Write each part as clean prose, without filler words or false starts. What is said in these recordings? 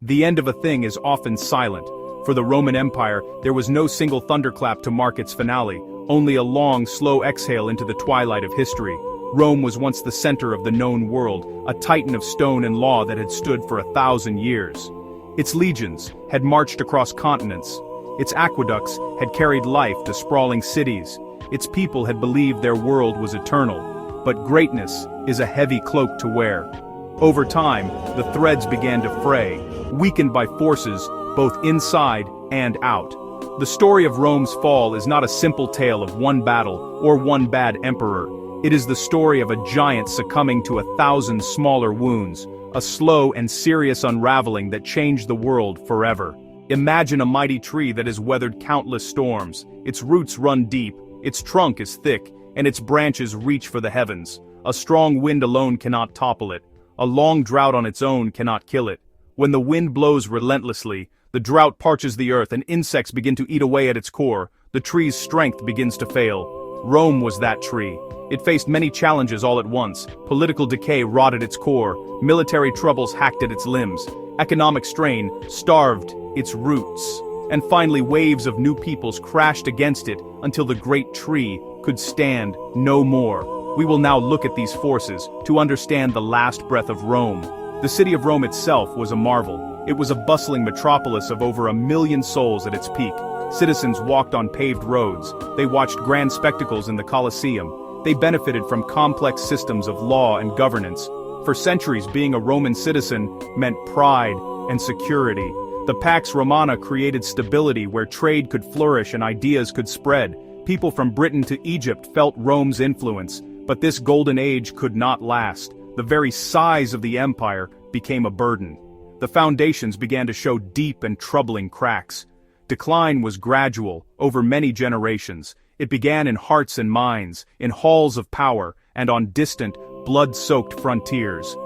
The end of a thing is often silent. For the Roman Empire, there was no single thunderclap to mark its finale, only a long, slow exhale into the twilight of history. Rome was once the center of the known world, a titan of stone and law that had stood for 1,000 years. Its legions had marched across continents. Its aqueducts had carried life to sprawling cities. Its people had believed their world was eternal. But greatness is a heavy cloak to wear. Over time, the threads began to fray, weakened by forces both inside and out. The story of Rome's fall is not a simple tale of one battle or one bad emperor. It is the story of a giant succumbing to 1,000 smaller wounds, a slow and serious unraveling that changed the world forever. Imagine a mighty tree that has weathered countless storms. Its roots run deep, its trunk is thick, and its branches reach for the heavens. A strong wind alone cannot topple it. A long drought on its own cannot kill it. When the wind blows relentlessly, the drought parches the earth and insects begin to eat away at its core. The tree's strength begins to fail. Rome was that tree. It faced many challenges all at once. Political decay rotted its core. Military troubles hacked at its limbs. Economic strain starved its roots. And finally, waves of new peoples crashed against it until the great tree could stand no more. We will now look at these forces to understand the last breath of Rome. The city of Rome itself was a marvel. It was a bustling metropolis of over 1 million souls at its peak. Citizens walked on paved roads. They watched grand spectacles in the Colosseum. They benefited from complex systems of law and governance. For centuries, being a Roman citizen meant pride and security. The Pax Romana created stability where trade could flourish and ideas could spread. People from Britain to Egypt felt Rome's influence. But this golden age could not last. The very size of the empire became a burden. The foundations began to show deep and troubling cracks. Decline was gradual, over many generations. It began in hearts and minds, in halls of power, and on distant, blood-soaked frontiers.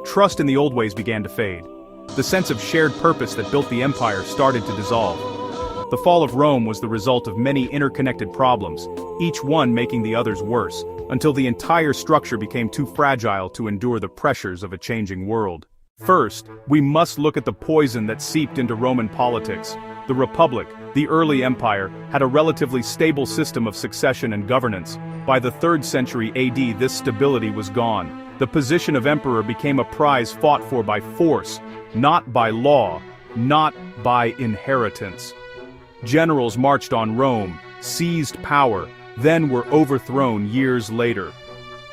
Trust in the old ways began to fade. The sense of shared purpose that built the empire started to dissolve. The fall of Rome was the result of many interconnected problems, each one making the others worse, until the entire structure became too fragile to endure the pressures of a changing world. First, we must look at the poison that seeped into Roman politics. The Republic, the early empire, had a relatively stable system of succession and governance. By the 3rd century AD, this stability was gone. The position of emperor became a prize fought for by force, not by law, not by inheritance. Generals marched on Rome, seized power, then were overthrown years later.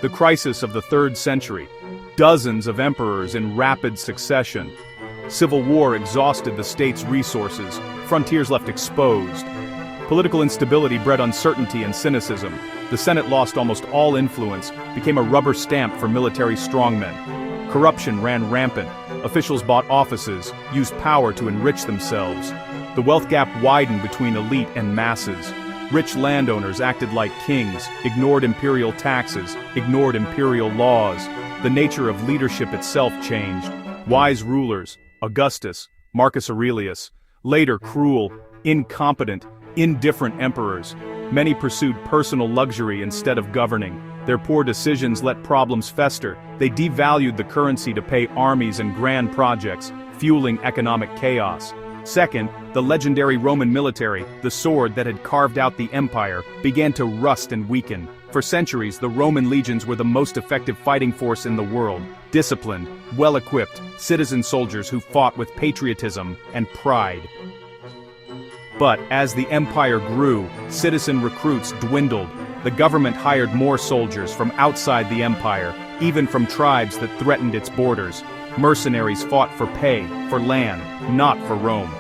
The crisis of the 3rd century. Dozens of emperors in rapid succession. Civil war exhausted the state's resources, frontiers left exposed. Political instability bred uncertainty and cynicism. The Senate lost almost all influence, became a rubber stamp for military strongmen. Corruption ran rampant. Officials bought offices, used power to enrich themselves. The wealth gap widened between elite and masses. Rich landowners acted like kings, ignored imperial taxes, ignored imperial laws. The nature of leadership itself changed. Wise rulers, Augustus, Marcus Aurelius, later cruel, incompetent, indifferent emperors. Many pursued personal luxury instead of governing. Their poor decisions let problems fester. They devalued the currency to pay armies and grand projects, fueling economic chaos. Second, the legendary Roman military, the sword that had carved out the empire, began to rust and weaken. For centuries, the Roman legions were the most effective fighting force in the world. Disciplined, well-equipped, citizen soldiers who fought with patriotism and pride. But as the empire grew, citizen recruits dwindled. The government hired more soldiers from outside the empire, even from tribes that threatened its borders. Mercenaries fought for pay, for land, not for Rome.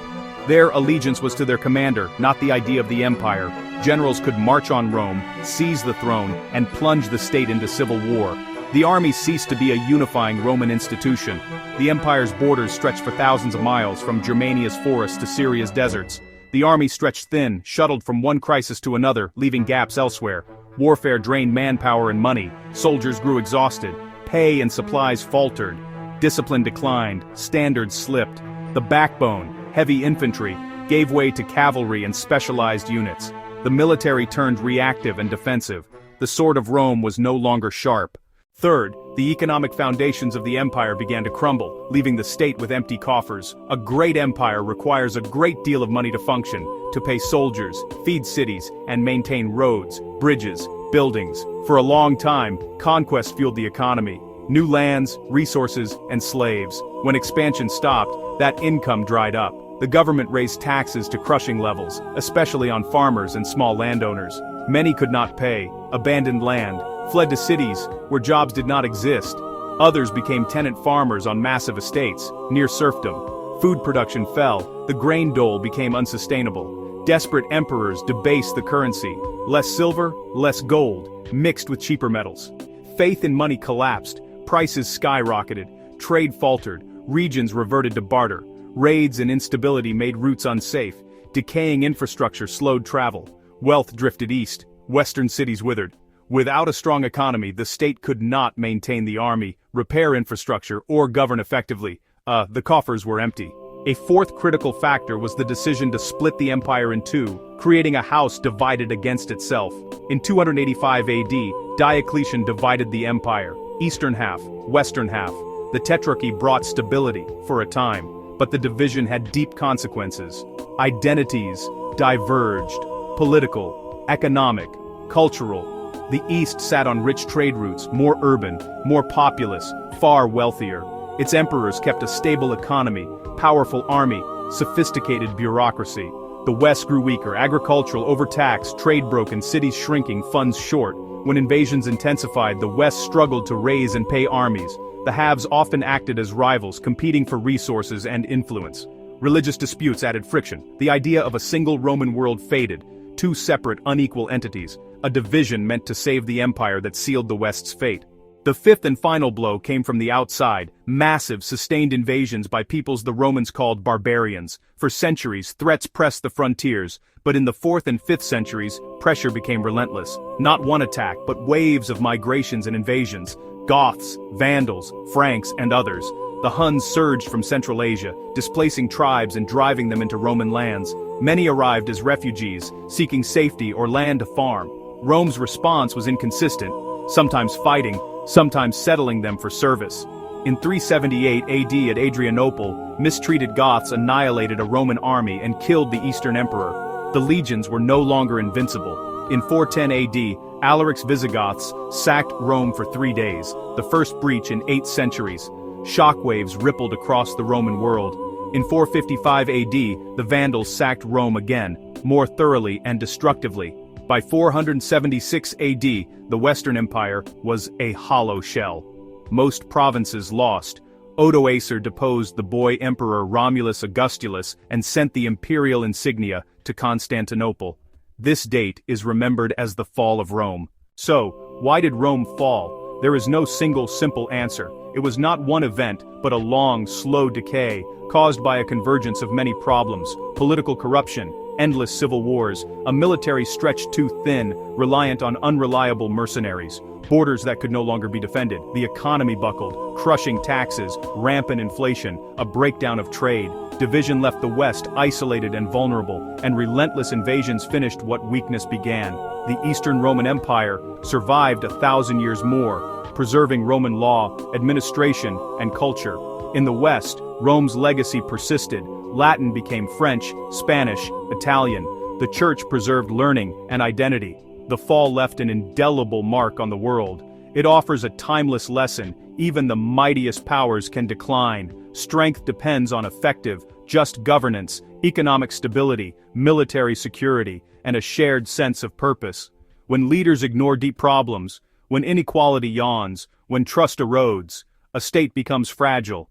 Their allegiance was to their commander, not the idea of the empire. Generals could march on Rome, seize the throne, and plunge the state into civil war. The army ceased to be a unifying Roman institution. The empire's borders stretched for thousands of miles, from Germania's forests to Syria's deserts. The army stretched thin, shuttled from one crisis to another, leaving gaps elsewhere. Warfare drained manpower and money. Soldiers grew exhausted. Pay and supplies faltered. Discipline declined, standards slipped. The backbone, heavy infantry, gave way to cavalry and specialized units. The military turned reactive and defensive. The sword of Rome was no longer sharp. Third, the economic foundations of the empire began to crumble, leaving the state with empty coffers. A great empire requires a great deal of money to function, to pay soldiers, feed cities, and maintain roads, bridges, buildings. For a long time, conquest fueled the economy. New lands, resources, and slaves. When expansion stopped, that income dried up. The government raised taxes to crushing levels, especially on farmers and small landowners. Many could not pay, abandoned land, fled to cities where jobs did not exist. Others became tenant farmers on massive estates, near serfdom. Food production fell, the grain dole became unsustainable. Desperate emperors debased the currency. Less silver, less gold, mixed with cheaper metals. Faith in money collapsed, prices skyrocketed, trade faltered, regions reverted to barter. Raids and instability made routes unsafe. Decaying infrastructure slowed travel. Wealth drifted east, western cities withered. Without a strong economy, the state could not maintain the army, repair infrastructure, or govern effectively. The coffers were empty. A fourth critical factor was the decision to split the empire in two, creating a house divided against itself. In 285 AD, Diocletian divided the empire, eastern half, western half. The tetrarchy brought stability, for a time, but the division had deep consequences. Identities diverged, political, economic, cultural. The East sat on rich trade routes, more urban, more populous, far wealthier. Its emperors kept a stable economy, powerful army, sophisticated bureaucracy. The West grew weaker, agricultural overtaxed, trade broken, cities shrinking, funds short. When invasions intensified, the West struggled to raise and pay armies. The halves often acted as rivals, competing for resources and influence. Religious disputes added friction. The idea of a single Roman world faded. Two separate, unequal entities. A division meant to save the empire that sealed the West's fate. The fifth and final blow came from the outside, massive, sustained invasions by peoples the Romans called barbarians. For centuries, threats pressed the frontiers, but in the 4th and 5th centuries, pressure became relentless. Not one attack, but waves of migrations and invasions. Goths, Vandals, Franks, and others. The Huns surged from Central Asia, displacing tribes and driving them into Roman lands. Many arrived as refugees, seeking safety or land to farm. Rome's response was inconsistent, sometimes fighting, sometimes settling them for service. In 378 AD at Adrianople, mistreated Goths annihilated a Roman army and killed the Eastern Emperor. The legions were no longer invincible. In 410 AD, Alaric's Visigoths sacked Rome for 3 days, the first breach in 8 centuries. Shockwaves rippled across the Roman world. In 455 AD, the Vandals sacked Rome again, more thoroughly and destructively. By 476 AD, the Western Empire was a hollow shell. Most provinces lost. Odoacer deposed the boy emperor Romulus Augustulus and sent the imperial insignia to Constantinople. This date is remembered as the fall of Rome. So, why did Rome fall? There is no single simple answer. It was not one event, but a long, slow decay, caused by a convergence of many problems: political corruption, endless civil wars, a military stretched too thin, reliant on unreliable mercenaries, borders that could no longer be defended, the economy buckled, crushing taxes, rampant inflation, a breakdown of trade. Division left the West isolated and vulnerable, and relentless invasions finished what weakness began. The Eastern Roman Empire survived 1,000 years more, preserving Roman law, administration, and culture. In the West, Rome's legacy persisted. Latin became French, Spanish, Italian. The Church preserved learning and identity. The fall left an indelible mark on the world. It offers a timeless lesson: even the mightiest powers can decline. Strength depends on effective, just governance, economic stability, military security, and a shared sense of purpose. When leaders ignore deep problems, when inequality yawns, when trust erodes, a state becomes fragile.